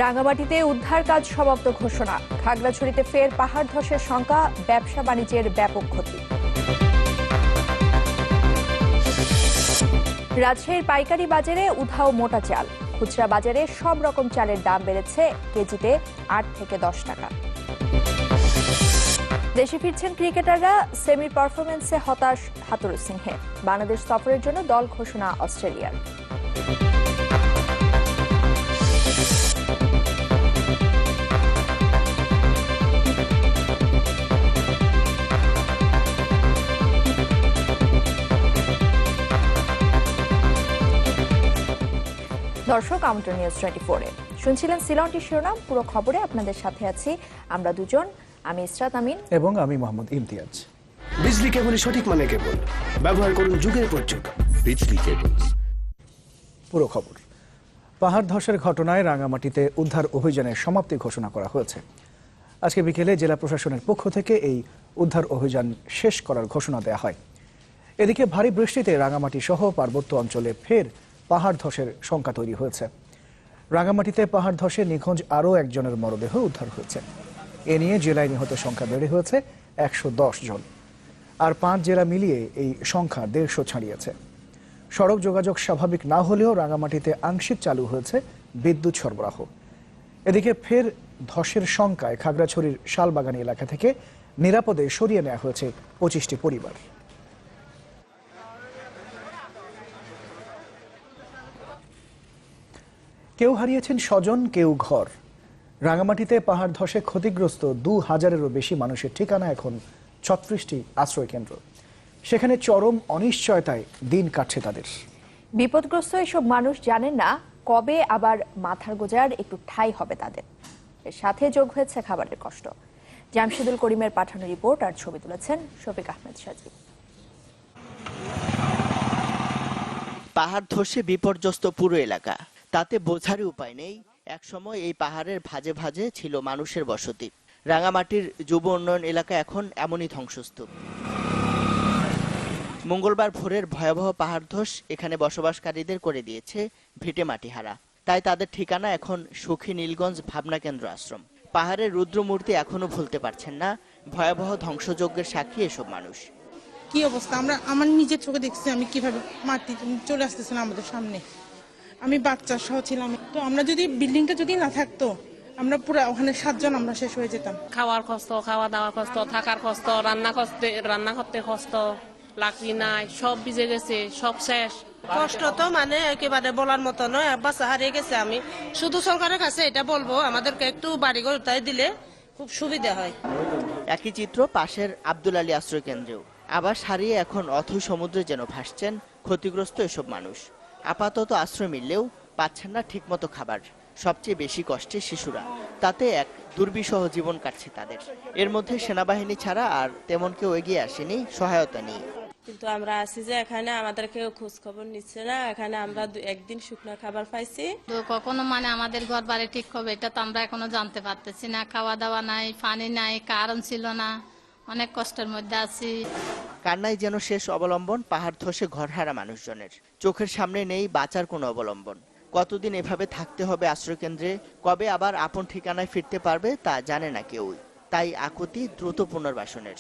রাঙ্গামাটিতে উদ্ধার কাজ সমাপ্ত ঘোষণা। খাগড়াছড়িতে ফের পাহাড় ধসের শঙ্কা, ব্যবসা বাণিজ্যের ব্যাপক ক্ষতি। রাজশাহীর পাইকারি বাজারে উধাও মোটা চাল। খুচরা বাজারে সব রকম চালের দাম বেড়েছে কেজিতে ৮ থেকে ১০ টাকা। দেশে ফিরছেন ক্রিকেটাররা, সেমির পারফরমেন্সে হতাশ হাতুরু সিংহে। বাংলাদেশ সফরের জন্য দল ঘোষণা অস্ট্রেলিয়ার। দর্শক, আমন্ত্রণ নিউজ 24-এ শুনছিলেন সিলনটি শিরোনাম। পুরো খবরে আপনাদের সাথে আছি আমরা দুজন, আমি ইসরাত আমিন এবং আমি মোহাম্মদ ইমতিয়াজ। বিজলি কেবল সঠিক মানে কেবল ব্যবহার করুন যুগের পর যুগ বিজলি কেবল। পুরো খবর। পাহাড় ধসের ঘটনায় রাঙ্গামাটিতে উদ্ধার অভিযানের সমাপ্তি ঘোষণা করা হয়েছে। আজকে বিকেলে জেলা প্রশাসনের পক্ষ থেকে এই উদ্ধার অভিযান শেষ করার ঘোষণা দেওয়া হয়। এদিকে ভারী বৃষ্টিতে রাঙ্গামাটি সহ পার্বত্য অঞ্চলে ফের পাহাড় ধসের শঙ্কা তৈরি হয়েছে। রাঙ্গামাটিতে পাহাড় ধসে নিখোঁজ আরও একজনের মরদেহ উদ্ধার হয়েছে। এ নিয়ে জেলায় নিহতের সংখ্যা বেড়ে হয়েছে ১১০ জন, আর ৫ জেলা মিলিয়ে এই সংখ্যা ১৫০ ছাড়িয়েছে। সড়ক যোগাযোগ স্বাভাবিক না হলেও রাঙ্গামাটিতে আংশিক চালু হয়েছে বিদ্যুৎ সরবরাহ। এদিকে ফের ধসের শঙ্কায় খাগড়াছড়ির শালবাগানী এলাকা থেকে নিরাপদে সরিয়ে নেওয়া হয়েছে ২৫টি পরিবার। কেউ হারিয়েছেন স্বজন, কেউ ঘর। রাঙ্গামাটিতে পাহাড় ধসে ক্ষতিগ্রস্ত ২,০০০-এরও বেশি মানুষের ঠিকানা এখন ৩৬টি আশ্রয় কেন্দ্র। সেখানে চরম অনিশ্চয়তায় দিন কাটছে তাদের। বিপদগ্রস্ত এসব মানুষ জানেন না কবে আবার মাথার গোজার একটু ঠাঁই হবে তাদের। এর সাথে যোগ হয়েছে খাবারের কষ্ট। জামশেদুল করিমের পাঠানো রিপোর্ট আর ছবি তুলেছেন শফিক আহমেদ সাজি। পাহাড় ধসে বিপর্যস্ত পুরো এলাকা, তাতে বোঝারই উপায় নেই একসময় এই পাহাড়ের ভাজে ভাজে ছিল মানুষের বসতি। রাঙ্গামাটির যুব উন্নয়ন এলাকা এখন এমনই ধ্বংসস্তূপ। মঙ্গলবার ভোরের ভয়াবহ পাহাড় ধস এখানে বসবাসকারীদের করে দিয়েছে ভিটে মাটিহারা। তাই তাদের ঠিকানা এখন সুখী নীলগঞ্জ ভাবনা কেন্দ্র আশ্রম। পাহাড়ের রুদ্রমূর্তি এখনো ভুলতে পারছেন না ভয়াবহ ধ্বংসযজ্ঞের সাক্ষী এসব মানুষ। কি অবস্থা, আমার নিজের চোখে দেখছি আমি কিভাবে মাটি চলে আসতেছে না আমাদের সামনে। আমি বাচ্চা সহ ছিলাম। তো আমরা যদি বিল্ডিংটা যদি না থাকতো, আমরা পুরো ওখানে 7 জন আমরা শেষ হয়ে যেতাম। খাওয়ার কষ্ট, খাওয়া দাওয়ার কষ্ট, থাকার কষ্ট, রান্না করতে কষ্ট, লাকড়ি নাই, সব ভিজে গেছে, সব শেষ। কষ্ট তো মানে একেবারে বলার মতো নয়। বাচ্চা হারিয়ে গেছে। আমি শুধু সরকারের কাছে এটা বলবো, আমাদেরকে একটু বাড়িঘর তাই দিলে খুব সুবিধা হয়। একই চিত্র পাশের আব্দুল আলী আশ্রয় কেন্দ্রেও। আবার হারিয়ে এখন অথৈ সমুদ্রে যেন ভাসছেন ক্ষতিগ্রস্ত এসব মানুষ। আপাতত আশ্রয় মিললেও পাচ্ছেন না ঠিকমতো খাবার। সবচেয়ে বেশি কষ্টে শিশুরা, তাতে এক দুর্বিষহ জীবন কাটছে তাদের। এর মধ্যে সেনাবাহিনী ছাড়া আর তেমন কেউ এগিয়ে আসেনি সহায়তা নিয়ে। কিন্তু আমরা আছি যে এখানে আমাদের কেউ খোঁজ খবর নিচ্ছে না। এখানে আমরা একদিন শুকনো খাবার পাইছি, তো কখনো মানে আমাদের ঘর বাড়ি ঠিক হবে এটা তো আমরা এখনো জানতে পারতেছি না। খাওয়া দাওয়া নাই, পানি নাই, কারণ ছিল না, অনেক কষ্টের মধ্যে আছি। কান্নাই যেন শেষ অবলম্বন পাহাড় ধসে ঘরহারা মানুষজনের। চোখের সামনে নেই বাঁচার কোনো অবলম্বন। কতদিন এভাবে থাকতে হবে আশ্রয়কেন্দ্রে, কবে আবার আপন ঠিকানায় ফিরতে পারবে তা জানে না কেউই। তাই আকুতি দ্রুত পুনর্বাসনের।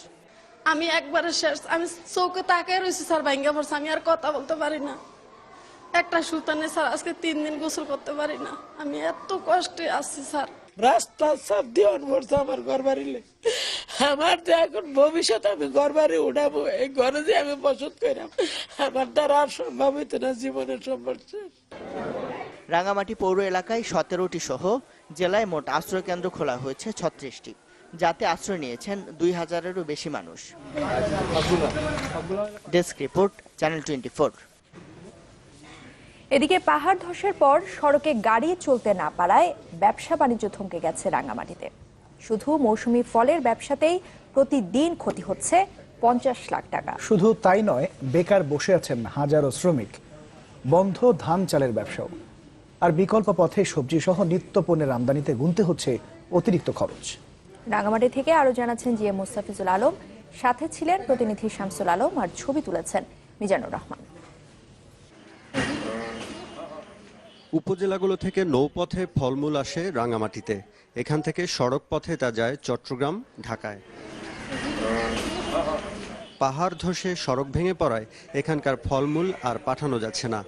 আমি একবারে শেষ। আমি চৌকে তাকায় রয়েছি স্যার, ভাঙ্গা পড়ছে। আমি আর কথা বলতে পারি না। একটা সুতানে স্যার আজকে 3 দিন গোসল করতে পারি না। আমি এত কষ্টে আছি স্যার। রাস্তা সব দেওয়ান পড়ছে আমার ঘর বাড়িলে। আমার যে এখন ভবিষ্যৎ আমি ঘর বাড়ি উঠাবো, এই ঘরে যে আমি বসত করাম, আমার দ্বারা আর সম্ভব হইতো না। জীবনের সম্পর্কে রাঙ্গামাটি পৌর এলাকায় 17টি সহ জেলায় মোট আশ্রয় কেন্দ্র খোলা হয়েছে 36টি, যাতে আশ্রয় নিয়েছেন 2000-এরও বেশি মানুষ। Desk report, channel 24। এদিকে পাহাড় ধসের পর সড়কে গাড়ি চলতে না পারায় ব্যবসা বাণিজ্য থমকে গেছে রাঙ্গামাটিতে। শুধু মৌসুমি ফলের ব্যবসাতেই প্রতিদিন ক্ষতি হচ্ছে 50 লাখ টাকা। শুধু তাই নয়, বেকার বসে আছেন হাজারো শ্রমিক। বন্ধ ধান চালের ব্যবসাও। আর বিকল্প পথে সবজি সহ নিত্য পণ্যের আমদানিতে গুনতে হচ্ছে অতিরিক্ত খরচ। রাঙ্গামাটি থেকে আরো জানাচ্ছেন জিএম মুস্তাফিজুল আলম, সাথে ছিলেন প্রতিনিধি শামসুল আলম, আর ছবি তুলেছেন মিজানুর রহমান। উপজেলাগুলো থেকে নৌপথে ফলমূল আসে রাঙামাটিতে, এখান থেকে সড়ক পথে তা যায় চট্টগ্রাম, ঢাকায়। পাহাড় ধসে সড়ক ভেঙে পড়ায় এখানকার ফলমূল আর পাঠানো যাচ্ছে না।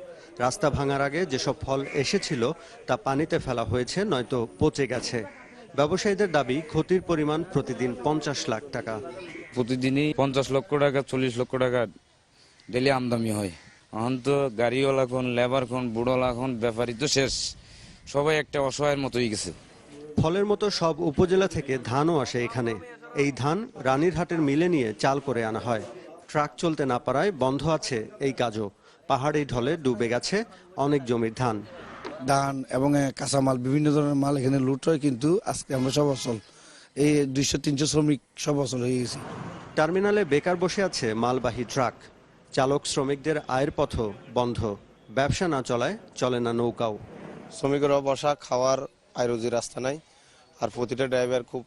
রাস্তা ভাঙার আগে যেসব ফল এসেছিল তা পানিতে ফেলা হয়েছে, নয়তো পচে গেছে। ব্যবসায়ীদের দাবি ক্ষতির পরিমাণ প্রতিদিন 50 লাখ টাকা। প্রতিদিনই 50 লক্ষ টাকা 40 লক্ষ টাকা ডেলি আমদানি হয়। এখন তো গাড়িওয়ালা কোন, লেবার কোন, বুড়োলা কোন, ব্যাপারী তো শেষ, সবাই একটা অসহায়ের মতো হয়ে গেছে। ফলের মতো সব উপজেলা থেকে ধানও আসে এখানে। এই ধান রানীরহাটের মিলে নিয়ে চাল করে আনা হয়। ট্রাক চলতে না পারায় বন্ধ আছে এই কাজও। পাহাড়ি ঢলে ডুবে গেছে অনেক জমির ধান। ধান এবং কাঁচামাল বিভিন্ন ধরনের মাল এখানে লুট হয়, কিন্তু আজকে আমরা সব অচল, এই 200-300 শ্রমিক সব অচল হয়ে গেছে। টার্মিনালে বেকার বসে আছে মালবাহী ট্রাক। চালক শ্রমিকদের আয়ের পথও বন্ধ। ব্যবসা না চলায় চলে না নৌকাও। শ্রমিকেরা বসা, খাওয়ার আয় রুজির রাস্তা নাই, আর প্রতিটা ড্রাইভার খুব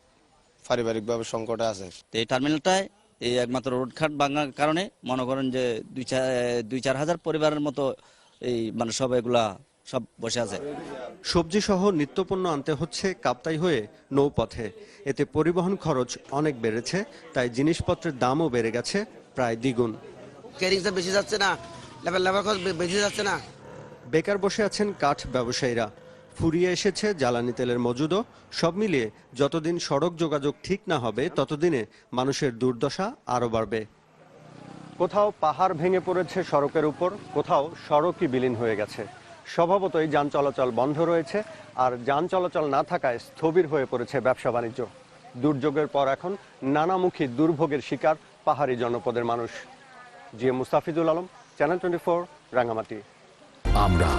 পারিবারিকভাবে সংকটে আছে। এই টার্মিনালটায় এই একমাত্র রোডঘাট ভাঙার কারণে মনে করেন যে 2-4 হাজার পরিবারের মতো এই মানে সব এগুলা সব বসে আছে। সবজি সহ নিত্যপণ্য আনতে হচ্ছে কাপ্তাই হয়ে নৌপথে। এতে পরিবহন খরচ অনেক বেড়েছে, তাই জিনিসপত্রের দামও বেড়ে গেছে প্রায় দ্বিগুণ। ক্যারিং চার্জ বেশি যাচ্ছে না, লেবার খরচ বেশি যাচ্ছে না। বেকার বসে আছেন কাঠ ব্যবসায়ীরা। ফুরিয়ে এসেছে জ্বালানি তেলের মজুদও। সব মিলিয়ে যতদিন সড়ক যোগাযোগ ঠিক না হবে ততদিনে মানুষের দুর্দশা আরও বাড়বে। কোথাও পাহাড় ভেঙে পড়েছে সড়কের উপর, কোথাও সড়কই বিলীন হয়ে গেছে। স্বভাবতই যান চলাচল বন্ধ রয়েছে, আর যান চলাচল না থাকায় স্থবির হয়ে পড়েছে ব্যবসা বাণিজ্য। দুর্যোগের পর এখন নানামুখী দুর্ভোগের শিকার পাহাড়ি জনপদের মানুষ। G M Mustafizul Alam, channel 24, Rangamati. আমরা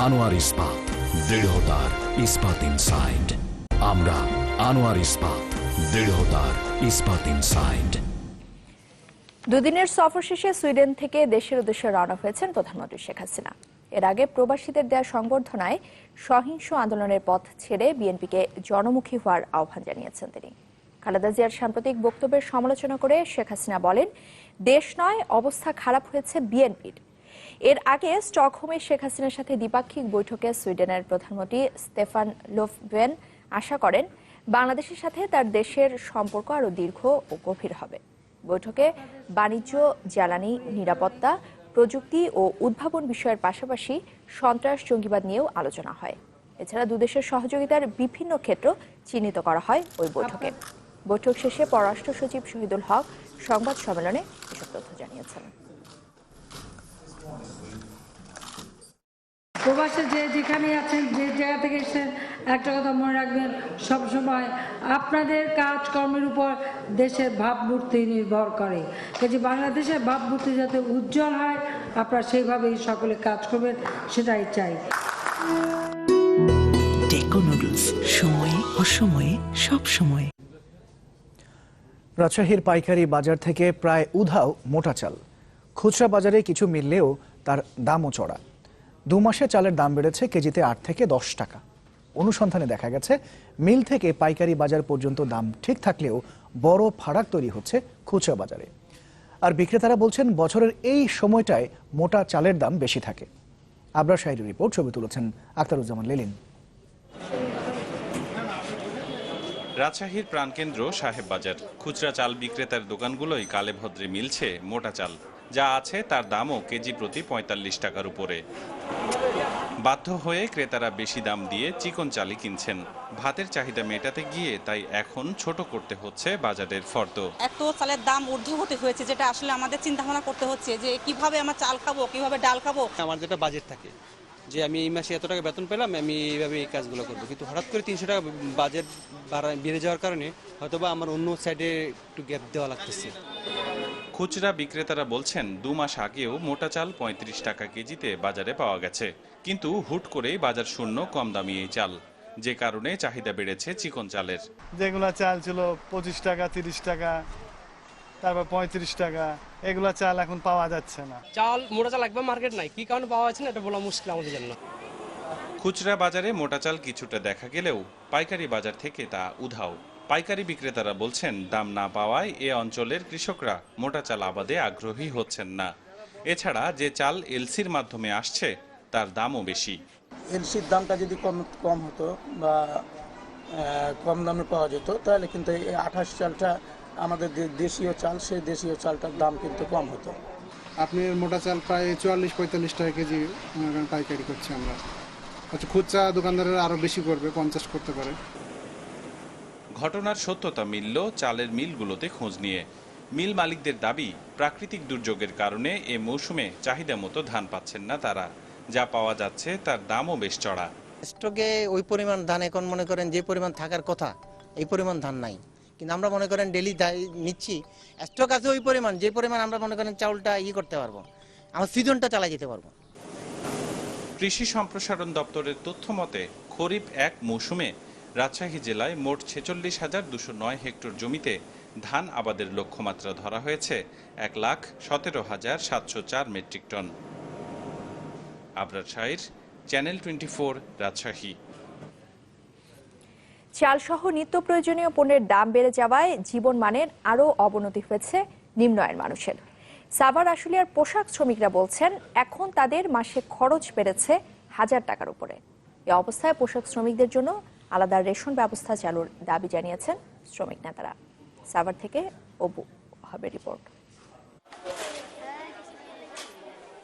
আনোয়ার ইস্পাত, দৃঢ়তার ইস্পাত ইনসাইড। আমরা আনোয়ার ইস্পাত, দৃঢ়তার ইস্পাত ইনসাইড। দুদিনের সফর শেষে সুইডেন থেকে দেশের উদ্দেশ্যে রওনা হয়েছেন প্রধানমন্ত্রী শেখ হাসিনা। এর আগে প্রবাসীদের দেয়া সংবর্ধনায় সহিংস আন্দোলনের পথ ছেড়ে বিএনপিকে জনমুখী হওয়ার আহ্বান জানিয়েছেন তিনি। খালেদা জিয়ার সাম্প্রতিক বক্তব্যের সমালোচনা করে শেখ হাসিনা বলেন, দেশ নয়, অবস্থা খারাপ হয়েছে বিএনপির। এর আগে স্টকহোমে শেখ হাসিনার সাথে দ্বিপাক্ষিক বৈঠকে সুইডেনের প্রধানমন্ত্রী স্টেফান লোফভেন আশা করেন বাংলাদেশের সাথে তার দেশের সম্পর্ক আরও দীর্ঘ ও গভীর হবে। বৈঠকে বাণিজ্য, জ্বালানি, নিরাপত্তা, প্রযুক্তি ও উদ্ভাবন বিষয়ের পাশাপাশি সন্ত্রাস, জঙ্গিবাদ নিয়েও আলোচনা হয়। এছাড়া দুদেশের সহযোগিতার বিভিন্ন ক্ষেত্র চিহ্নিত করা হয় ওই বৈঠকে। বৈঠক শেষে পররাষ্ট্র সচিব শহীদুল হক সংবাদ সম্মেলনে এসব তথ্য জানিয়েছেন। প্রবাসে যেখানে আছেন, যে জায়গা থেকে এসেছেন, একটা কথা মনে রাখবেন, সবসময় আপনাদের কাজকর্মের উপর দেশের ভাবমূর্তি নির্ভর করে। কাজে বাংলাদেশের ভাবমূর্তি যাতে উজ্জ্বল হয়, আপনারা সেইভাবেই সকলে কাজ করবেন, সেটাই চাই। টেকো নুডলস, সময়ে অসময়ে সব সময়। রাজশাহীর পাইকারি বাজার থেকে প্রায় উধাও মোটা চাল। খুচরা বাজারে কিছু মিললেও তার দামও চড়া। 2 মাসে চালের দাম বেড়েছে কেজিতে 8 থেকে 10 টাকা। অনুসন্ধানে দেখা গেছে, মিল থেকে পাইকারি বাজার পর্যন্ত দাম ঠিক থাকলেও বড় ফারাক তৈরি হচ্ছে খুচরা বাজারে। আর বিক্রেতারা বলছেন, বছরের এই সময়টায় মোটা চালের দাম বেশি থাকে। আবরার শাহীর রিপোর্ট, ছবি তুলেছেন আখতারুজ্জামান লিলিন। রাজশাহীর প্রাণকেন্দ্র সাহেব বাজার। খুচরা চাল বিক্রেতার দোকানগুলোই কালে ভদ্রে মিলছে মোটা চাল। যা আছে তার দামও কেজি প্রতি 45 টাকার উপরে। বাধ্য হয়ে ক্রেতারা বেশি দাম দিয়ে চিকন চালই কিনছেন। ভাতের চাহিদা মেটাতে গিয়ে তাই এখন ছোট করতে হচ্ছে বাজারের ফর্দ। এত চালের দাম ঊর্ধ্বগতি হয়েছে, যেটা আসলে আমাদের চিন্তা ভাবনা করতে হচ্ছে যে কিভাবে আমরা চাল খাবো, কিভাবে ডাল খাবো। আমার যেটা বাজেট থাকে যে আমি এই মাসে এত টাকা বেতন পেলাম, আমি এইভাবে এই কাজগুলো করবো, কিন্তু হঠাৎ করে 300 টাকা বাজেট বেড়ে যাওয়ার কারণে হয়তোবা আমার অন্য সাইডে একটু গ্যাপ দেওয়া লাগতেছে। খুচরা বিক্রেতারা বলছেন, 2 মাস আগেও মোটা চাল 35 টাকা কেজিতে বাজারে পাওয়া গেছে, কিন্তু হুট করেই বাজার শূন্য কম দামি এই চাল, যে কারণে চাহিদা বেড়েছে চিকন চালের। যেগুলা চাল ছিল 25 টাকা, 30 টাকা, তারপর 35 টাকা, এগুলা চাল এখন পাওয়া যাচ্ছে না। চাল মোটা চাল একবার মার্কেট নাই, কি কারণে পাওয়া যাচ্ছে না এটা বলা মুশকিল আমাদের জন্য। খুচরা বাজারে মোটা চাল কিছুটা দেখা গেলেও পাইকারি বাজার থেকে তা উধাও। পাইকারি বিক্রেতারা বলছেন, দাম না পাওয়ায় এ অঞ্চলের কৃষকরা মোটা চাল আবাদে আগ্রহী হচ্ছেন না। এছাড়া যে চাল এলসির মাধ্যমে আসছে তার দামও বেশি। এলসির দামটা যদি কম হতো বা কম দামে পাওয়া যেত তাহলে কিন্তু এই 28 চালটা আমাদের দেশীয় চাল, সেই দেশীয় চালটার দাম কিন্তু কম হতো। আপনি মোটা চাল প্রায় 44-45 টাকা কেজি পাইকারি করছি আমরা। আচ্ছা, খুচরা দোকানদারেরা আরও বেশি করবে, 50 করতে পারে। ঘটনার সত্যতা মিলল চালের মিলগুলোতে খোঁজ নিয়ে। মিল মালিকদের দাবি, প্রাকৃতিক দুর্যোগের কারণে এ মৌসুমে চাহিদা মতো ধান পাচ্ছেন না তারা। যা পাওয়া যাচ্ছে তার দামও বেশ চড়া। স্টকে ওই পরিমাণ ধান এখন মনে করেন যে পরিমাণ থাকার কথা এই পরিমাণ ধান নাই, কিন্তু আমরা মনে করেন ডেলি নিচ্ছি, স্টক আছে ওই পরিমাণ যে পরিমাণ আমরা মনে করেন চাউলটা করতে পারবো, আমার সিজনটা চালাই যেতে পারবো। কৃষি সম্প্রসারণ দপ্তরের তথ্য মতে খরিফ 1 মৌসুমে রাজশাহী জেলায় মোট 46,209 হেক্টর জমিতে ধান আবাদের লক্ষ্যমাত্রা ধরা হয়েছে 1,17,704 metric ton. Abrar Shair, channel 24, Rajshahi. চালসহ নিত্য প্রয়োজনীয় পণ্যের দাম বেড়ে যাওয়ায় জীবনমানের আরও অবনতি হয়েছে নিম্ন আয়ের মানুষের। সাভার আশুলিয়ার পোশাক শ্রমিকরা বলছেন এখন তাদের মাসে খরচ বেড়েছে 1000 টাকার উপরে। এই অবস্থায় পোশাক শ্রমিকদের জন্য আলাদা রেশন ব্যবস্থা চালুর দাবি জানিয়েছেন শ্রমিক নেতারা। সাভার থেকে অবু হবে রিপোর্ট।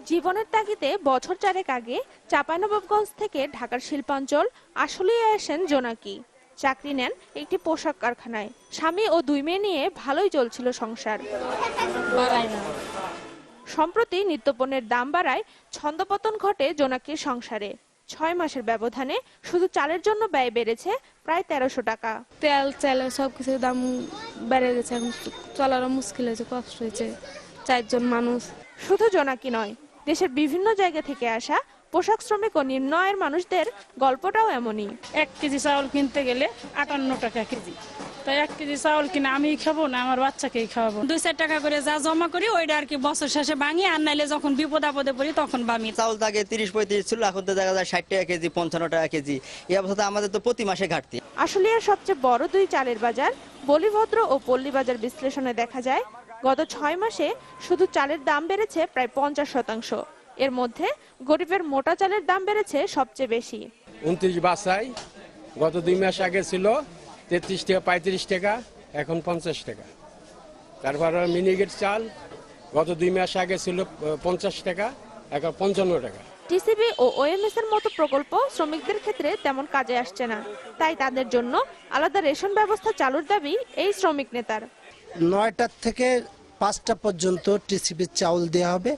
জীবনের তাগিদে বছর 4 আগে চাঁপাইনবাবগঞ্জ থেকে ঢাকার শিল্পাঞ্চল আশুলিয়ায় আসেন জোনাকি। চাকরি নেন একটি পোশাক কারখানায়। স্বামী ও 2 মেয়ে নিয়ে ভালোই চলছিল সংসার। সম্প্রতি নিত্যপণ্যের দাম বাড়ায় ছন্দপতন ঘটে জোনাকির সংসারে। 6 মাসের ব্যবধানে শুধু চালের জন্য ব্যয় বেড়েছে প্রায় 1300 টাকা। তেল চালের সবকিছুর দাম বেড়ে গেছে, এখন চলারও মুশকিল হয়েছে, কষ্ট হয়েছে 4 জন মানুষ। শুধু জোনাকি নয়, দেশের বিভিন্ন জায়গা থেকে আসা পোশাক শ্রমিক ও নিম্ন আয়ের মানুষদের গল্পটাও এমনই। 1 কেজি চাউল কিনতে গেলে 58 টাকা কেজি, তাই 1 কেজি চাউল কিনে আমি খাবো না আমার বাচ্চাকেই খাওয়াবো। 2-4 টাকা করে যা জমা করি ওইটা আর কি বছর শেষে ভাঙি, আর নাইলে যখন বিপদ আপদে পড়ি তখন বামি। চাউল আগে 30-35 ছিল, এখন তো দেখা যায় 60 টাকা কেজি, 55 টাকা কেজি। এই অবস্থাতে আমাদের তো প্রতি মাসে ঘাটতি। আশুলিয়ার সবচেয়ে বড় 2 চালের বাজার বলিভদ্র ও পল্লী বাজার বিশ্লেষণে দেখা যায় গত 6 মাসে শুধু চালের দাম বেড়েছে প্রায় 50%। এর মধ্যে গরিবের মোটা চালের দাম বেড়েছে সবচেয়ে বেশি। 29 বাসাই গত 2 মাস আগে ছিল 33 টাকা 35 টাকা, এখন 50 টাকা। তারপর মিনিগেট চাল গত 2 মাস আগে ছিল 50 টাকা, এখন 55 টাকা। টিসিবি ও ওএমএস এর মতো প্রকল্প শ্রমিকদের ক্ষেত্রে তেমন কাজে আসছে না, তাই তাদের জন্য আলাদা রেশন ব্যবস্থা চালুর দাবি এই শ্রমিক নেতার। 9টা থেকে 5টা পর্যন্ত টিসিবির চাউল দেওয়া হবে,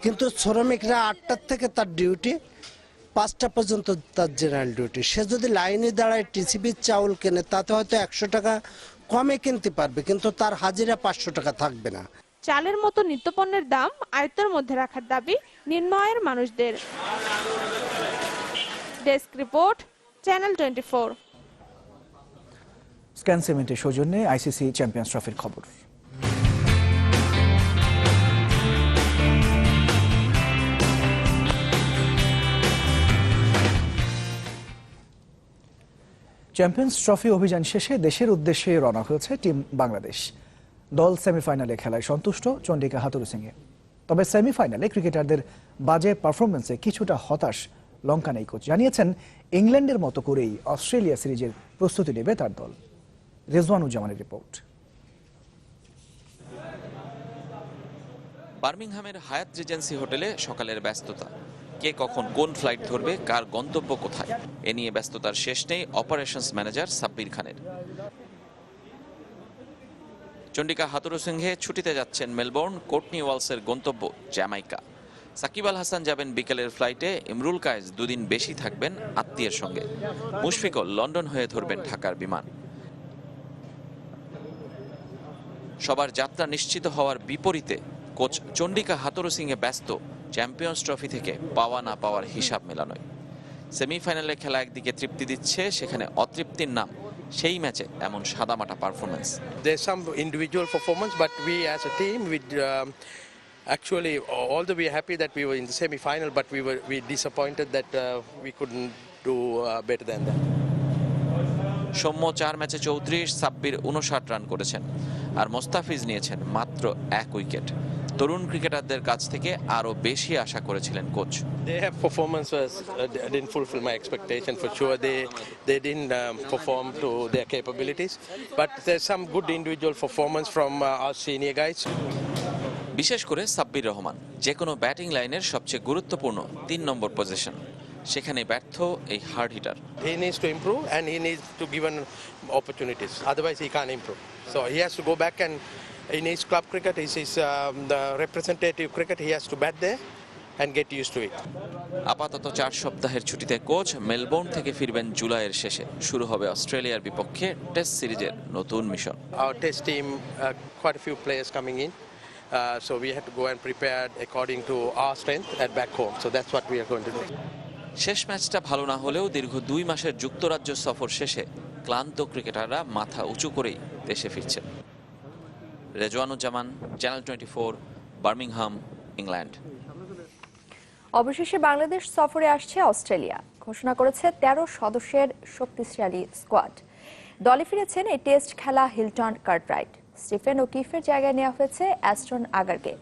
কিন্তু শ্রমিকরা 8টার থেকে তার ডিউটি, 5টা পর্যন্ত তার জেনারেল ডিউটি। সে যদি লাইনে দাঁড়ায় টিসিবির চাউল কেনে তাতে হয়তো 100 টাকা কমে কিনতে পারবে, কিন্তু তার হাজিরা 500 টাকা থাকবে না। চালের মতো নিত্যপণ্যের দাম আয়ত্তের মধ্যে রাখার দাবি নিম্ন আয়ের মানুষদের। Desk report, channel 24। স্ক্যান সিমেন্টের সৌজন্যে আইসিসি চ্যাম্পিয়ন্স ট্রফির খবর। চ্যাম্পিয়ন্স ট্রফি অভিযান শেষে দেশের উদ্দেশ্যে রওনা হয়েছে টিম বাংলাদেশ। দল সেমিফাইনালে খেলায় সন্তুষ্ট চন্ডিকা হাথুরুসিংহে। তবে সেমিফাইনালে ক্রিকেটারদের বাজে পারফরমেন্সে কিছুটা হতাশ লঙ্কান এই কোচ। জানিয়েছেন ইংল্যান্ডের মতো করেই অস্ট্রেলিয়া সিরিজের প্রস্তুতি নেবে তার দল। রেজওয়ানুজ্জামানের রিপোর্ট। বার্মিংহামের হায়াত রিজেন্সি হোটেলে সকালের ব্যস্ততা। কে কখন কোন ফ্লাইট ধরবে, কার গন্তব্য কোথায়, এ নিয়ে ব্যস্ততার শেষ নেই অপারেশনস ম্যানেজার সাব্বির খানের। চন্ডিকা হাথুরুসিংহে ছুটিতে যাচ্ছেন মেলবোর্ন, কোর্টনি ওয়ালসের গন্তব্য জ্যামাইকা। সাকিব আল হাসান যাবেন বিকেলের ফ্লাইটে, ইমরুল কায়েস 2 দিন বেশি থাকবেন আত্মীয়ের সঙ্গে। মুশফিকুল লন্ডন হয়ে ধরবেন ঢাকার বিমান। সবার যাত্রা নিশ্চিত হওয়ার বিপরীতে কোচ চন্ডিকা হাথুরুসিংহে ব্যস্ত চ্যাম্পিয়ন্স ট্রফি থেকে পাওয়া না পাওয়ার হিসাব মেলানোয়। সেমিফাইনালে খেলা একদিকে তৃপ্তি দিচ্ছে, সেখানে অতৃপ্তির নাম সেই ম্যাচে এমন সাদামাটা performance. There's some individual performance, but we as a team, actually, although we are happy that we were in the semi-final, but we disappointed that we couldn't do better than that. Soumya 4 ম্যাচে 34, Sabbir 59 run করেছেন, আর মোস্তাফিজ নিয়েছেন মাত্র 1 wicket. তরুণ ক্রিকেটারদের কাছ থেকে আরও বেশি আশা করেছিলেন coach. Their performance was didn't fulfill my expectation for sure. They didn't perform to their capabilities, but there's some good individual performance from our senior guys. বিশেষ করে সাব্বির রহমান যে কোনো ব্যাটিং লাইনের সবচেয়ে গুরুত্বপূর্ণ 3 নম্বর পজিশন, সেখানে ব্যর্থ এই hard hitter. He needs to improve and he needs to given opportunities. Otherwise, he can't improve. So he has to go back and in his club cricket, the representative cricket, he has to bat there and get used to it. আপাতত 4 সপ্তাহের ছুটিতে coach Melbourne থেকে ফিরবেন জুলাইয়ের শেষে। শুরু হবে অস্ট্রেলিয়ার বিপক্ষে টেস্ট সিরিজের নতুন mission. Our test team, quite a few players coming in. So we had to go and prepare according to our strength at back home. So that's what we are going to do. শেষ ম্যাচটা ভালো না হলেও দীর্ঘ 2 মাসের যুক্তরাজ্য সফর শেষে ক্লান্ত ক্রিকেটাররা মাথা উঁচু করেই দেশে ফিরছেন। Rezwanuzzaman, channel 24, Birmingham, England. অবশেষে বাংলাদেশ সফরে আসছে অস্ট্রেলিয়া। ঘোষণা করেছে 13 সদস্যের শক্তিশালী স্কোয়াড। দলে ফিরেছেন এই টেস্ট খেলা হিলটন কার্টরাইট। স্টিফেন ওকিফের জায়গায় নেওয়া হয়েছে অ্যাস্টন আগারকে।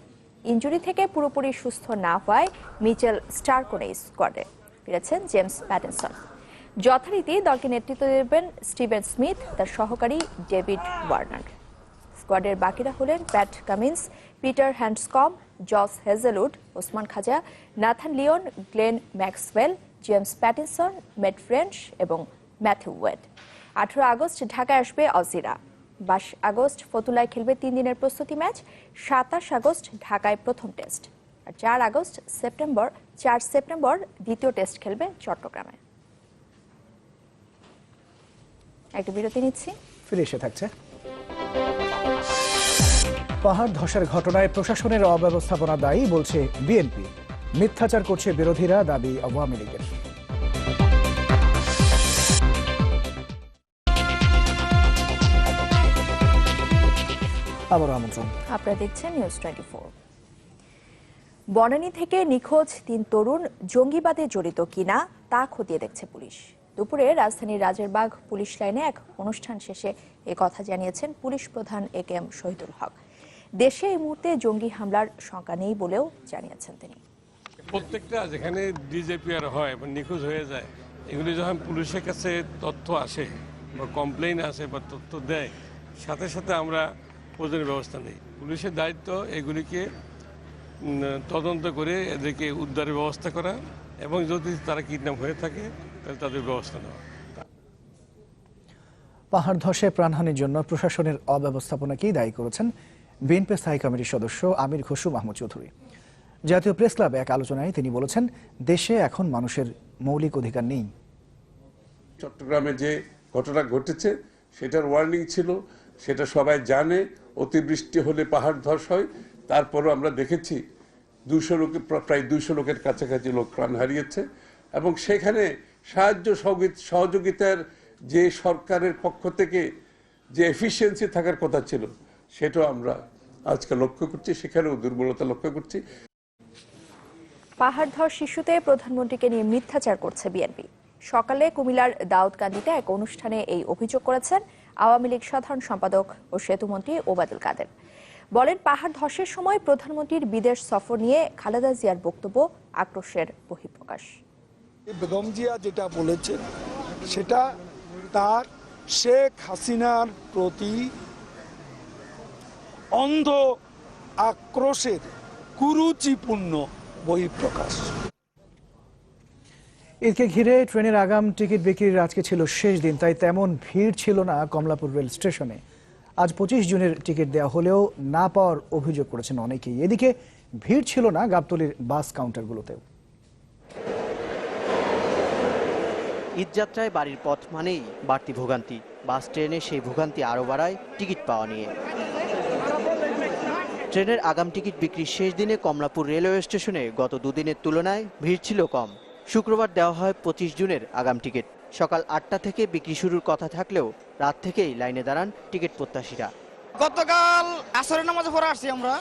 ইনজুরি থেকে পুরোপুরি সুস্থ না হওয়ায় মিচেল স্টার্কও নেই স্কোয়াডে। ফিরেছেন জেমস প্যাটিনসন। যথারীতি দলকে নেতৃত্ব দেবেন স্টিভেন স্মিথ, তার সহকারী ডেভিড ওয়ার্নার। স্কোয়াডের বাকিরা হলেন Pat Cummins, Peter Handscomb, Josh Hazlewood, Usman Khawaja, Nathan Lyon, Glenn Maxwell, James Pattinson, Matt French এবং ম্যাথিউ ওয়েড। 18 আগস্ট ঢাকায় আসবে অজিরা। 22 আগস্ট ফতুল্লায় খেলবে 3 দিনের প্রস্তুতি ম্যাচ। 27 আগস্ট ঢাকায় প্রথম টেস্ট, আর 4 সেপ্টেম্বর দ্বিতীয় টেস্ট খেলবে চট্টগ্রামে। একটা বিরতি নিচ্ছি, ফিরে এসে থাকছে। পাহাড় ধসের ঘটনায় প্রশাসনের অব্যবস্থাপনা দায়ী বলছে বিএনপি। মিথ্যাচার করছে বিরোধীরা, দাবি আওয়ামী লীগের। আবার আমন্ত্রণ, আপনারা দেখছেন নিউজ 24। বনানী থেকে নিখোঁজ 3 তরুণ জঙ্গিবাদে জড়িত কিনা তা খতিয়ে দেখছে পুলিশ। দুপুরে রাজধানীর রাজেরবাগ পুলিশ লাইনে এক অনুষ্ঠান শেষে এ কথা জানিয়েছেন পুলিশ প্রধান একেএম শহীদুল হক। দেশে এই মুহূর্তে জঙ্গি হামলার শঙ্কা নেই বলেও জানিয়েছেন তিনি। প্রত্যেকটা যেখানে ডিজেপিআর হয় বা নিখোঁজ হয়ে যায়, এগুলি যখন পুলিশের কাছে তথ্য আসে বা কমপ্লেইন আসে বা তথ্য দেয়, সাথে সাথে আমরা প্রয়োজনীয় ব্যবস্থা নেই। পুলিশের দায়িত্ব এগুলিকে তদন্ত করে এদেরকে উদ্ধারের ব্যবস্থা করা এবং যদি তারা কিডন্যাপ হয়ে থাকে তাহলে তাদের ব্যবস্থা নেওয়া। পাহাড় ধসে প্রাণহানির জন্য প্রশাসনের অব্যবস্থাপনাকেই দায়ী করেছেন বিএনপি স্থায়ী কমিটির সদস্য আমির খসরু মাহমুদ চৌধুরী। জাতীয় প্রেস ক্লাবে এক আলোচনায় তিনি বলেছেন, দেশে এখন মানুষের মৌলিক অধিকার নেই। চট্টগ্রামে যে ঘটনা ঘটেছে সেটার ওয়ার্নিং ছিল, সেটা সবাই জানে। অতিবৃষ্টি হলে পাহাড় ধস হয়। তারপরও আমরা দেখেছি 200 লোকের প্রায় 200 লোকের কাছাকাছি লোক প্রাণ হারিয়েছে এবং সেখানে সাহায্য সহযোগিতার যে সরকারের পক্ষ থেকে যে এফিসিয়েন্সি থাকার কথা ছিল সেটাও আমরা আজকে লক্ষ্য করছি, সেখানেও দুর্বলতা লক্ষ্য করছি। পাহাড় ধস ইস্যুতে প্রধানমন্ত্রীকে নিয়ে মিথ্যাচার করছে বিএনপি। সকালে কুমিল্লার দাউদকান্দিতে এক অনুষ্ঠানে এই অভিযোগ করেছেন আওয়ামী লীগ সাধারণ সম্পাদক ও সেতুমন্ত্রী ওবায়দুল কাদের। বলেন, পাহাড় ধসের সময় প্রধানমন্ত্রীর বিদেশ সফর নিয়ে খালেদা জিয়ার বক্তব্য আক্রোশের বহিঃপ্রকাশ। বেগম জিয়া যেটা বলেছেন সেটা তার শেখ হাসিনার প্রতি অন্ধ আক্রোশের কুরুচিপূর্ণ বহিঃপ্রকাশ। ঈদকে ঘিরে ট্রেনের আগাম টিকিট বিক্রির আজকে ছিল শেষ দিন, তাই তেমন ভিড় ছিল না কমলাপুর রেল স্টেশনে। আজ 25 জুনের টিকিট দেওয়া হলেও না পাওয়ার অভিযোগ করেছেন অনেকেই। এদিকে ভিড় ছিল না গাবতলীর বাস কাউন্টারগুলোতেও। ঈদযাত্রায় বাড়ির পথ মানেই বাড়তি ভোগান্তি। বাস ট্রেনে সেই ভোগান্তি আরও বাড়ায় টিকিট পাওয়া নিয়ে। ট্রেনের আগাম টিকিট বিক্রির শেষ দিনে কমলাপুর রেলওয়ে স্টেশনে গত দুদিনের তুলনায় ভিড় ছিল কম। শুক্রবার দেওয়া হয় 25 জুনের আগাম টিকিট। সকাল 8টা থেকে বিক্রি শুরুর কথা থাকলেও রাত থেকেই লাইনে দাঁড়ান টিকিট প্রত্যাশীরা। গতকাল আসরের নামাজে পড়ে আসছি আমরা,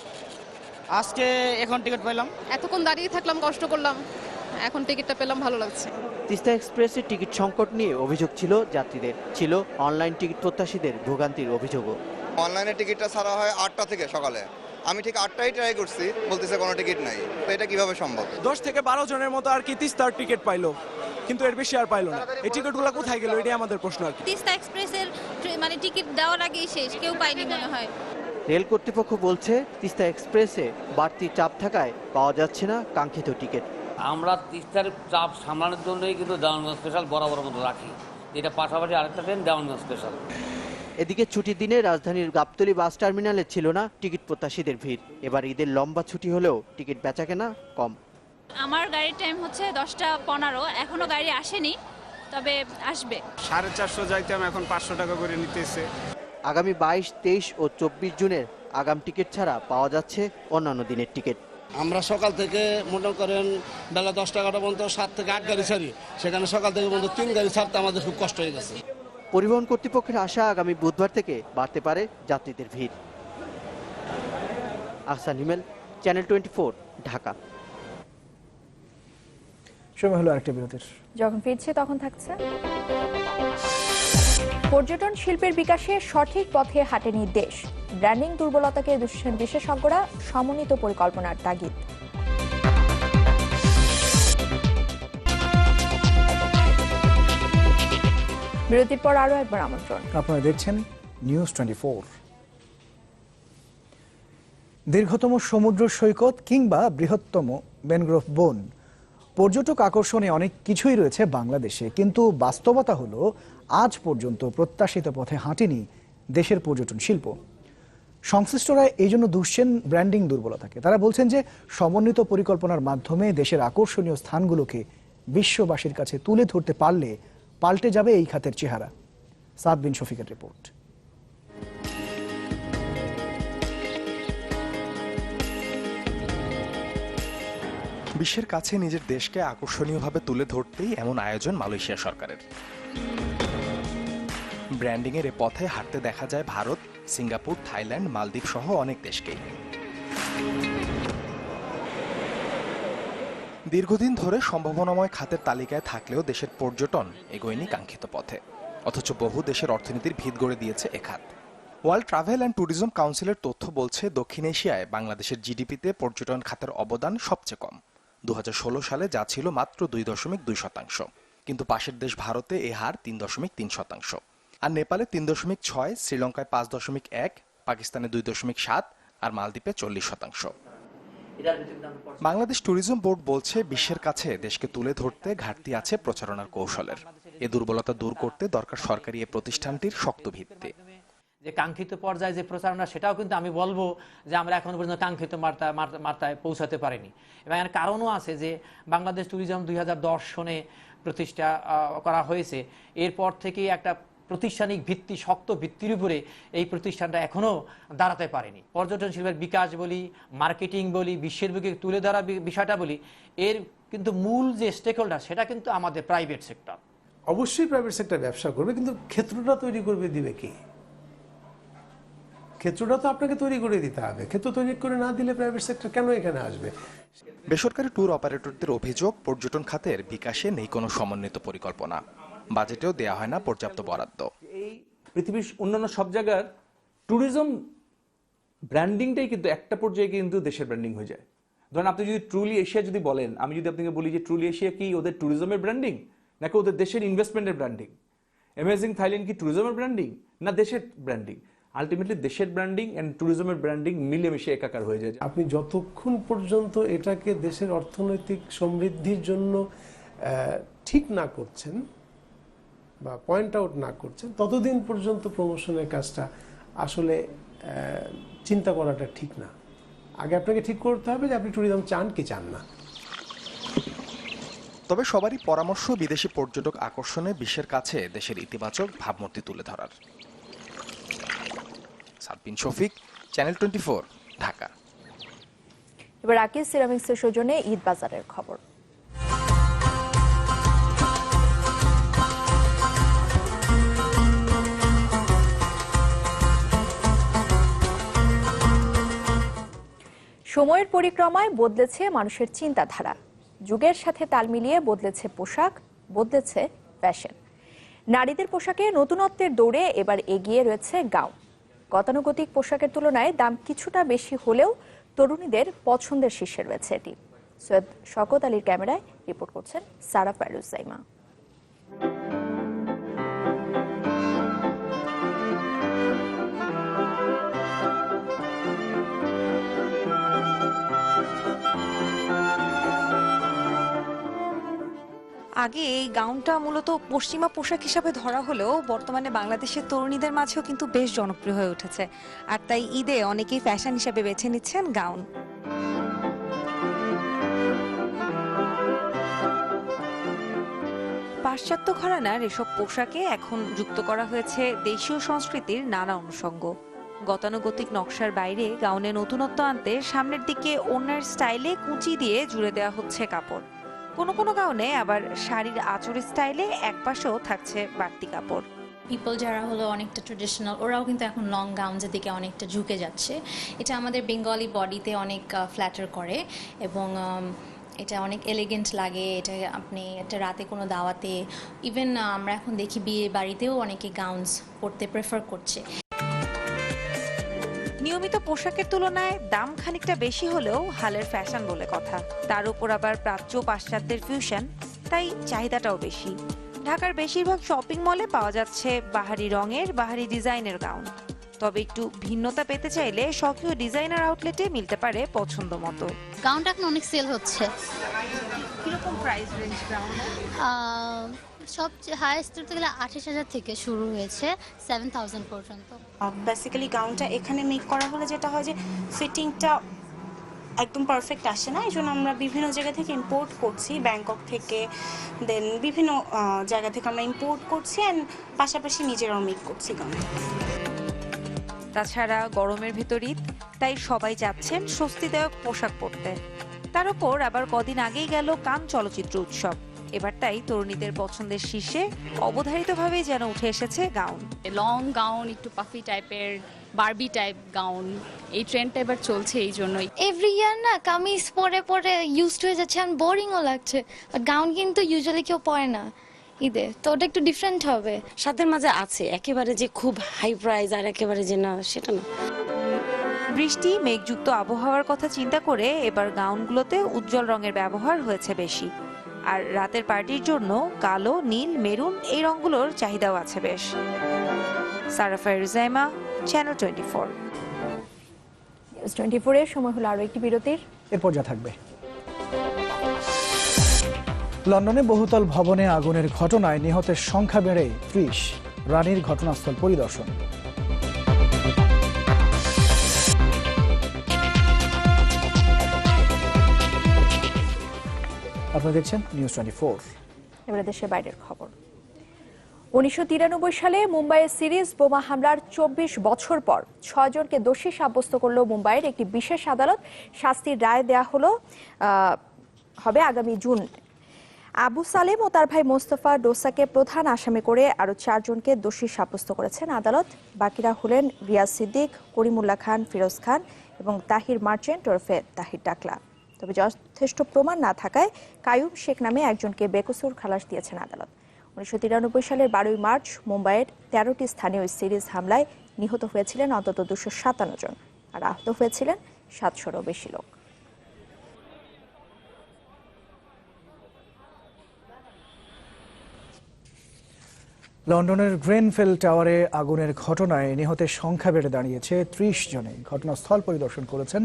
আজকে এখন টিকিট পেলাম। এতক্ষণ দাঁড়িয়ে থাকলাম, কষ্ট করলাম, এখন টিকিটটা পেলাম, ভালো লাগছে। তিস্তা এক্সপ্রেসের টিকিট সংকট নিয়ে অভিযোগ ছিল যাত্রীদের, ছিল অনলাইন টিকিট প্রত্যাশীদের ভোগান্তির অভিযোগও। অনলাইনে টিকিটটা ছাড়া হয় 8টা থেকে সকালে, আমি ঠিক 8টায় ট্রাই করছি, বলতেছে কোনো টিকিট নাই। তো এটা কিভাবে সম্ভব? 10 থেকে 12 জনের মতো আর কি তিস্তার টিকিট পাইলো, কিন্তু এর বেশি আর পাইলো না। এই টিকিটগুলো কোথায় গেল, এটাই আমাদের প্রশ্ন আর কি। তিস্তা এক্সপ্রেসের মানে টিকিট দেওয়ার আগেই শেষ, কেউ পায়নি মনে হয়। রেল কর্তৃপক্ষ বলছে তিস্তা এক্সপ্রেসে বাড়তি চাপ থাকায় পাওয়া যাচ্ছে না কাঙ্ক্ষিত টিকিট। আমরা তিস্তার চাপ সামলানোর জন্যই কিন্তু দেওয়ানগঞ্জ স্পেশাল বরাবর মতো রাখি, এটা পাশাপাশি আরেকটা ট্রেন দেওয়ানগঞ্জ স্পেশাল। এদিকে ছুটির দিনে রাজধানীর গাবতলী বাস টার্মিনালে ছিল না টিকিট প্রত্যাশীদের ভিড়। এবার ঈদের লম্বা ছুটি হলেও টিকিট বেচাকেনা কম। আমার গাড়ির টাইম হচ্ছে 10টা 15, এখনো গাড়ি আসেনি, তবে আসবে। 450 যাইতাম, এখন 500 টাকা করে নিতেছে। আগামী 22, 23 ও 24 জুনের আগাম টিকিট ছাড়া পাওয়া যাচ্ছে অন্যান্য দিনের টিকিট। আমরা সকাল থেকে মনে করেন বেলা 10টা-11টা পর্যন্ত 7 থেকে 8 গাড়ি ছাড়ি, সেখানে সকাল থেকে পর্যন্ত 3 গাড়ি ছাড়তে আমাদের খুব কষ্ট হয়ে গেছে। পরিবহন কর্তৃপক্ষের আশা আগামী বুধবার থেকে বাড়তে পারে যাত্রীদের ভিড়। আহসান হিমেল, চ্যানেল 24, ঢাকা। সময় হলো আরেকটা বিরতির। যখন ফিরছি তখন থাকছে পর্যটন শিল্পের বিকাশে সঠিক পথে হাঁটেনি দেশ। ব্র্যান্ডিং দুর্বলতাকে দূষণ বিশেষজ্ঞরা সমন্বিত পরিকল্পনার তাগিদ। বিরতির পর আরো একবার আমন্ত্রণ। আপনারা দেখছেন নিউজ 24। দীর্ঘতম সমুদ্র সৈকত কিংবা বৃহত্তম ম্যানগ্রোভ বন, পর্যটক আকর্ষণে অনেক কিছুই রয়েছে বাংলাদেশে, কিন্তু বাস্তবতা হলো আজ পর্যন্ত প্রত্যাশিত পথে হাঁটেনি দেশের পর্যটন শিল্প। সংশ্লিষ্টরা এই জন্য দুষছেন ব্র্যান্ডিং দুর্বলতাকে। তারা বলছেন যে সমন্বিত পরিকল্পনার মাধ্যমে দেশের আকর্ষণীয় স্থানগুলোকে বিশ্ববাসীর কাছে তুলে ধরতে পারলে পাল্টে যাবে এই খাতের চেহারা। সাদ বিন শফিকের রিপোর্ট। বিশ্বের কাছে নিজের দেশকে আকর্ষণীয়ভাবে তুলে ধরতেই এমন আয়োজন মালয়েশিয়া সরকারের। ব্র্যান্ডিংয়ের এ পথে হাঁটতে দেখা যায় ভারত, সিঙ্গাপুর, থাইল্যান্ড, মালদ্বীপ সহ অনেক দেশকেই। দীর্ঘদিন ধরে সম্ভাবনাময় খাতের তালিকায় থাকলেও দেশের পর্যটন এগোয়নি কাঙ্ক্ষিত পথে, অথচ বহু দেশের অর্থনীতির ভিত গড়ে দিয়েছে এ খাত। ওয়ার্ল্ড ট্রাভেল অ্যান্ড ট্যুরিজম কাউন্সিলের তথ্য বলছে দক্ষিণ এশিয়ায় বাংলাদেশের জিডিপিতে পর্যটন খাতের অবদান সবচেয়ে কম। 2016 সালে যা ছিল মাত্র 2.2%, কিন্তু পাশের দেশ ভারতে এ হার 3.3%, আর নেপালে 3.6%, শ্রীলঙ্কায় 5.1%, পাকিস্তানে 2.7% আর মালদ্বীপে 40%। বাংলাদেশ ট্যুরিজম বোর্ড বলছে বিশ্বের কাছে দেশকে তুলে ধরতে ঘাটতি আছে প্রচারণার কৌশলের। এ দুর্বলতা দূর করতে দরকার সরকারি এ প্রতিষ্ঠানটির শক্ত ভিত্তি। যে কাঙ্ক্ষিত পর্যায়ে যে প্রচারণা, সেটাও কিন্তু আমি বলবো যে আমরা এখন পর্যন্ত কাঙ্ক্ষিত মাত্রায় পৌঁছাতে পারিনি। এবং এর কারণও আছে যে বাংলাদেশ ট্যুরিজম 2010 সনে প্রতিষ্ঠা করা হয়েছে। এরপর থেকে একটা প্রতিষ্ঠানিক ভিত্তি, শক্ত ভিত্তির উপরে এই প্রতিষ্ঠানটা এখনো দাঁড়াতে পারেনি। পর্যটন শিল্পের বিকাশ বলি, মার্কেটিং বলি, বিশ্বের বুকে তুলে ধরা বিষয়টা বলি, এর কিন্তু মূল যে স্টেক হোল্ডার সেটা কিন্তু আমাদের প্রাইভেট সেক্টর। অবশ্যই প্রাইভেট সেক্টর ব্যবসা করবে, কিন্তু ক্ষেত্রটা তৈরি করবে দিবে কি? ক্ষেত্রটা তো আপনাকে তৈরি করে দিতে হবে। ক্ষেত্র তৈরি করে না দিলে প্রাইভেট সেক্টর কেন এখানে আসবে? বেসরকারি ট্যুর অপারেটরদের অভিযোগ, পর্যটন খাতের বিকাশে নেই কোনো সমন্বিত পরিকল্পনা, বাজেটেও দেয়া হয় না পর্যাপ্ত বরাদ্দ। এই পৃথিবীর অন্যান্য সব জায়গার ট্যুরিজম ব্র্যান্ডিংটাই কিন্তু একটা পর্যায়ে কিন্তু দেশের ব্র্যান্ডিং হয়ে যায়। ধরেন আপনি যদি ট্রুলি এশিয়া যদি বলেন, আমি যদি আপনাকে বলি যে ট্রুলি এশিয়া কি ওদের ট্যুরিজমের ব্র্যান্ডিং নাকি ওদের দেশের ইনভেস্টমেন্টের ব্র্যান্ডিং? অ্যামেজিং থাইল্যান্ড কি ট্যুরিজমের ব্র্যান্ডিং না দেশের ব্র্যান্ডিং? আলটিমেটলি দেশের ব্র্যান্ডিং এন্ড ট্যুরিজমের ব্র্যান্ডিং মিলেমিশে একাকার হয়ে যায়। আপনি যতক্ষণ পর্যন্ত এটাকে দেশের অর্থনৈতিক সমৃদ্ধির জন্য ঠিক না করছেন বা পয়েন্ট আউট না করছেন, ততদিন পর্যন্ত প্রমোশনের কাজটা আসলে চিন্তা করাটা ঠিক না। আগে আপনাকে ঠিক করতে হবে যে আপনি ট্যুরিজম চান কি চান না। তবে সবারই পরামর্শ বিদেশি পর্যটক আকর্ষণে বিশ্বের কাছে দেশের ইতিবাচক ভাবমূর্তি তুলে ধরার। সাদ বিন শফিক, চ্যানেল 24, ঢাকা। এবার আকিজ সিরামিক্সের সৌজন্যে ঈদ বাজারের খবর। সময়ের পরিক্রমায় বদলেছে মানুষের চিন্তাধারা, যুগের সাথে তাল মিলিয়ে বদলেছে পোশাক, বদলেছে ফ্যাশন। নারীদের পোশাকে নতুনত্বের দৌড়ে এবার এগিয়ে রয়েছে গাউন। গতানুগতিক পোশাকের তুলনায় দাম কিছুটা বেশি হলেও তরুণীদের পছন্দের শীর্ষে রয়েছে এটি। সৈয়দ শওকত আলীর ক্যামেরায় রিপোর্ট করছেন সারা ফায়রুজ জাইমা। আগে এই গাউনটা মূলত পশ্চিমা পোশাক হিসাবে ধরা হলেও বর্তমানে বাংলাদেশের তরুণীদের মাঝেও কিন্তু বেশ জনপ্রিয় হয়ে উঠেছে, আর তাই ঈদে অনেকেই ফ্যাশন হিসাবে বেছে নিচ্ছেন গাউন। পাশ্চাত্য ঘরানার এসব পোশাকে এখন যুক্ত করা হয়েছে দেশীয় সংস্কৃতির নানা অনুষঙ্গ। গতানুগতিক নকশার বাইরে গাউনে নতুনত্ব আনতে সামনের দিকে ওড়নার স্টাইলে কুঁচি দিয়ে জুড়ে দেওয়া হচ্ছে কাপড়। কোনো কোনো গাউনে আবার শাড়ির আঁচড়ের স্টাইলে একপাশেও থাকছে বাড়তি কাপড়। পিপল যারা হলো অনেকটা ট্রেডিশনাল, ওরাও কিন্তু এখন লং গাউনসের দিকে অনেকটা ঝুঁকে যাচ্ছে। এটা আমাদের বেঙ্গলি বডিতে অনেক ফ্ল্যাটার করে এবং এটা অনেক এলিগেন্ট লাগে। এটা আপনি একটা রাতে কোনো দাওয়াতে, ইভেন আমরা এখন দেখি বিয়ে বাড়িতেও অনেকে গাউনস পরতে প্রেফার করছে। নিয়মিত পোশাকের তুলনায় দাম খানিকটা বেশি হলেও হালের ফ্যাশন বলে কথা। তার উপর আবার প্রাচ্য পাশ্চাত্যের ফিউশন, তাই চাহিদাটাও বেশি। ঢাকার বেশিরভাগ শপিং মলে পাওয়া যাচ্ছে বাহারি রঙের, বাহারি ডিজাইনের গাউন। তবে একটু ভিন্নতা পেতে চাইলে স্বকীয় ডিজাইনার আউটলেটে মিলতে পারে পছন্দ মতো। গাউনটা এখন অনেক সেল হচ্ছে। কিরকম প্রাইস রেঞ্জ গাউনের? সবচেয়ে হাইয়েস্ট ধরতে গেলে 28,000 থেকে শুরু হয়েছে 7,000 পর্যন্ত। বেসিক্যালি গাউনটা এখানে মেক করা হলে যেটা হয় যে ফিটিংটা একদম পারফেক্ট আসে না, এই জন্য আমরা বিভিন্ন জায়গা থেকে ইম্পোর্ট করছি, ব্যাংকক থেকে, দেন বিভিন্ন জায়গা থেকে আমরা ইম্পোর্ট করছি অ্যান্ড পাশাপাশি নিজেরাও মেক করছি গাউনটা। তাছাড়া গরমের ভেতর ঈদ, তাই সবাই যাচ্ছেন স্বস্তিদায়ক পোশাক পরতে। তার উপর আবার কদিন আগেই গেল কান চলচ্চিত্র উৎসব। এবার তাই তরুণীদের পছন্দের শীর্ষে অবধারিতভাবেই যেন উঠে এসেছে গাউন। লং গাউন, একটু পাফি টাইপের, বারবি টাইপ গাউন, এই ট্রেন্ডটা এবার চলছে। এই জন্যই এভরি ইয়ার না কামিজ পরে পরে ইউজড হয়ে যাচ্ছে, আর বোরিংও লাগছে। গাউন কিন্তু ইউজুয়ালি কেউ পরে না ঈদে, তো ওটা একটু ডিফারেন্ট হবে। সাথের মাঝে আছে একেবারে যে খুব হাই প্রাইস আর একেবারে যে না, সেটা না। বৃষ্টি মেঘযুক্ত আবহাওয়ার কথা চিন্তা করে এবার গাউনগুলোতে উজ্জ্বল রঙের ব্যবহার হয়েছে বেশি। আর রাতের পার্টির জন্য কালো, নীল, মেরুন এই রঙগুলোর চাহিদাও আছে বেশ। সারা ফায়রুজ জাইমা, চ্যানেল 24। নিউজ 24 এর সময় হলো আরো একটি বিরতির। এরপর যা থাকবে। লন্ডনে বহুতল ভবনে আগুনের ঘটনায় নিহতের সংখ্যা বেড়ে 30। রানীর ঘটনাস্থল পরিদর্শন। আপনারা দেখছেন নিউজ 24। এবারে দেশের বাইরের খবর। 1993 সালে মুম্বাইয়ের সিরিজ বোমা হামলার 24 বছর পর 6 জনকে দোষী সাব্যস্ত করল মুম্বাইয়ের একটি বিশেষ আদালত। শাস্তির রায় দেয়া হবে আগামী জুন। আবু সালেম ও তার ভাই মোস্তফা ডোসাকে প্রধান আসামি করে আরো 4 জনকে দোষী সাব্যস্ত করেছেন আদালত। বাকিরা হলেন রিয়াজ সিদ্দিক, করিমুল্লাহ খান, ফিরোজ খান এবং তাহির মার্চেন্ট ওরফে তাহির ডাকলা। তবে যথেষ্ট প্রমাণ না থাকায় কায়ুম শেখ নামে একজনকে বেকসুর খালাস দিয়েছেন আদালত। 1993 সালের 12 মার্চ মুম্বাইয়ের 13টি স্থানীয় সিরিজ হামলায় নিহত হয়েছিলেন অন্তত 257 জন, আর আহত হয়েছিলেন 700-রও বেশি লোক। লন্ডনের গ্রেনফেল টাওয়ারে আগুনের ঘটনায় নিহতের সংখ্যা বেড়ে দাঁড়িয়েছে 30 জনে। ঘটনাস্থল পরিদর্শন করেছেন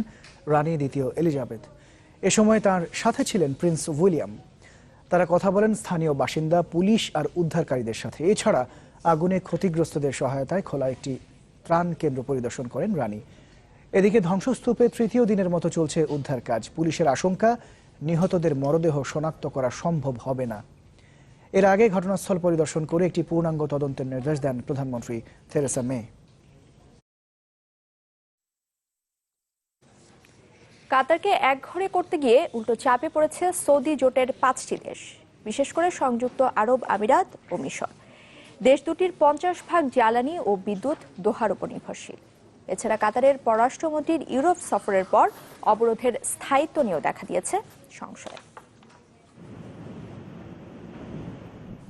রানী দ্বিতীয় এলিজাবেথ। এ সময় তার সাথে ছিলেন প্রিন্স উইলিয়াম। তারা কথা বলেন স্থানীয় বাসিন্দা, পুলিশ আর উদ্ধারকারীদের সাথে। এছাড়া আগুনে ক্ষতিগ্রস্তদের সহায়তায় খোলা একটি ত্রাণ কেন্দ্র পরিদর্শন করেন রানী। এদিকে ধ্বংসস্তূপে তৃতীয় দিনের মতো চলছে উদ্ধার কাজ। পুলিশের আশঙ্কা নিহতদের মরদেহ শনাক্ত করা সম্ভব হবে না। এর আগে ঘটনাস্থল পরিদর্শন করে একটি পূর্ণাঙ্গ তদন্তের নির্দেশ দেন প্রধানমন্ত্রী থেরেসা মে। কাতারকে একঘরে করতে গিয়ে উল্টো চাপে পড়েছে সৌদি জোটের 5টি দেশ, বিশেষ করে সংযুক্ত আরব আমিরাত ও মিশর। দেশ দুটির 50% জ্বালানি ও বিদ্যুৎ দোহার উপর নির্ভরশীল। এছাড়া কাতারের পররাষ্ট্রমন্ত্রীর ইউরোপ সফরের পর অবরোধের স্থায়িত্ব নিয়েও দেখা দিয়েছে সংশয়।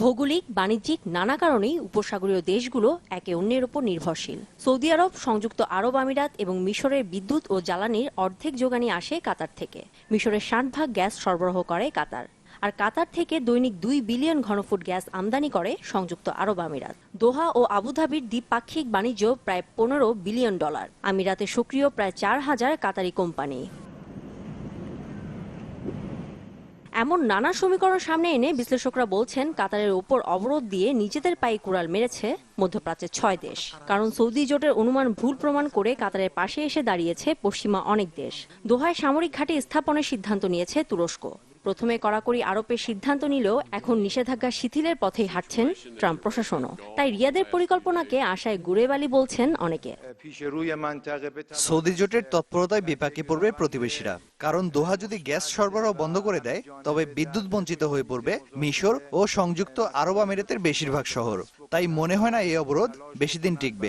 ভৌগোলিক, বাণিজ্যিক নানা কারণেই উপসাগরীয় দেশগুলো একে অন্যের উপর নির্ভরশীল। সৌদি আরব, সংযুক্ত আরব আমিরাত এবং মিশরের বিদ্যুৎ ও জ্বালানির অর্ধেক যোগানই আসে কাতার থেকে। মিশরের 60% গ্যাস সরবরাহ করে কাতার। আর কাতার থেকে দৈনিক 2 বিলিয়ন ঘনফুট গ্যাস আমদানি করে সংযুক্ত আরব আমিরাত। দোহা ও আবুধাবির দ্বিপাক্ষিক বাণিজ্য প্রায় $15 বিলিয়ন। আমিরাতে সক্রিয় প্রায় 4000 কাতারি কোম্পানি। এমন নানা সমীকরণ সামনে এনে বিশ্লেষকরা বলছেন কাতারের ওপর অবরোধ দিয়ে নিজেদের পায়ে কুড়াল মেরেছে মধ্যপ্রাচ্যের 6 দেশ। কারণ সৌদি জোটের অনুমান ভুল প্রমাণ করে কাতারের পাশে এসে দাঁড়িয়েছে পশ্চিমা অনেক দেশ। দোহায় সামরিক ঘাঁটি স্থাপনের সিদ্ধান্ত নিয়েছে তুরস্ক। প্রথমে কড়াকড়ি আরোপের সিদ্ধান্ত নিলেও এখন নিষেধাজ্ঞা শিথিলের পথেই হাঁটছেন ট্রাম্প প্রশাসনও। তাই রিয়াদের পরিকল্পনাকে আশায় গুড়েবালি বলছেন অনেকে। সৌদি জোটের তৎপরতায় বিপাকে পড়বে প্রতিবেশীরা। কারণ দোহা যদি গ্যাস সরবরাহ বন্ধ করে দেয় তবে বিদ্যুৎ বঞ্চিত হয়ে পড়বে মিশর ও সংযুক্ত আরব আমিরাতের বেশিরভাগ শহর। তাই মনে হয় না এই অবরোধ বেশি দিন টিকবে।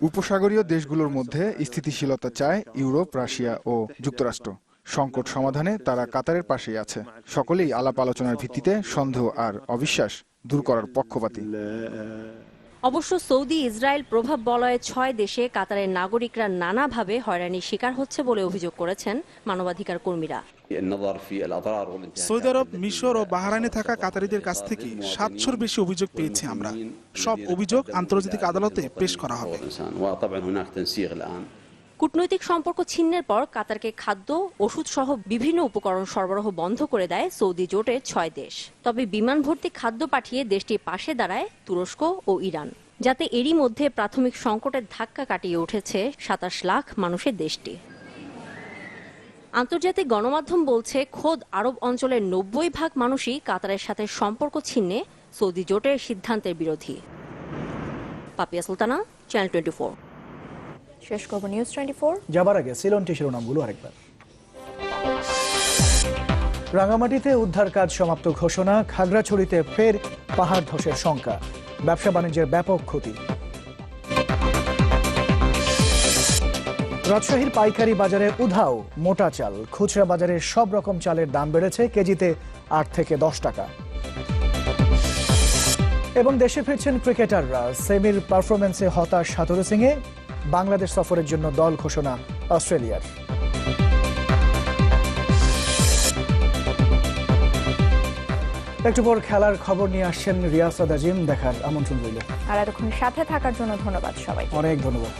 উপসাগরীয় দেশগুলোর মধ্যে স্থিতিশীলতা চায় ইউরোপ, রাশিয়া ও যুক্তরাষ্ট্র। সংকট সমাধানে তারা কাতারের পাশেই আছে। সকলেই আলাপ আলোচনার ভিত্তিতে সন্দেহ আর অবিশ্বাস দূর করার পক্ষপাতী। অবশ্য সৌদি, ইসরায়েল প্রভাব বলয়ে 6 দেশে কাতারের নাগরিকরা নানাভাবে হয়রানির শিকার হচ্ছে বলে অভিযোগ করেছেন মানবাধিকার কর্মীরা। সৌদি আরব, মিশর ও বাহরাইনে থাকা কাতারিদের কাছ থেকে 700-র বেশি অভিযোগ পেয়েছি আমরা। সব অভিযোগ আন্তর্জাতিক আদালতে পেশ করা হবে। কূটনৈতিক সম্পর্ক ছিন্নের পর কাতারকে খাদ্য, ওষুধ সহ বিভিন্ন উপকরণ সরবরাহ বন্ধ করে দেয় সৌদি জোটের 6 দেশ। তবে বিমান ভর্তি খাদ্য পাঠিয়ে দেশটির পাশে দাঁড়ায় তুরস্ক ও ইরান, যাতে এরই মধ্যে প্রাথমিক সংকটের ধাক্কা কাটিয়ে উঠেছে 27 লাখ মানুষের দেশটি। আন্তর্জাতিক গণমাধ্যম বলছে খোদ আরব অঞ্চলের 90% মানুষই কাতারের সাথে সম্পর্ক ছিন্নে সৌদি জোটের সিদ্ধান্তের বিরোধী। পাপিয়া সুলতানা, চ্যানেল 24। শেষ করব নিউজ 24। যাবার আগে সিলনটি শিরোনামগুলো আরেকবার। রাঙামাটিতে উদ্ধার কাজ সমাপ্ত ঘোষণা, খাগড়াছড়িতে ফের পাহাড় ধসের শঙ্কা, ব্যবসা বাণিজ্যের ব্যাপক ক্ষতি। রাজশাহীর পাইকারি বাজারে উধাও মোটা চাল, খুচরা বাজারে সব রকম চালের দাম বেড়েছে কেজিতে 8 থেকে 10 টাকা। এবং দেশে ফিরছেন ক্রিকেটাররা, সেমির পারফরমেন্সে হতাশ সাতোরু সিংয়ে, বাংলাদেশ সফরের জন্য দল ঘোষণা অস্ট্রেলিয়ার। একটু পর খেলার খবর নিয়ে আসছেন রিয়াসাদ আজিম, দেখার আমন্ত্রণ রইল। আর এতক্ষণ সাথে থাকার জন্য ধন্যবাদ সবাই, অনেক ধন্যবাদ।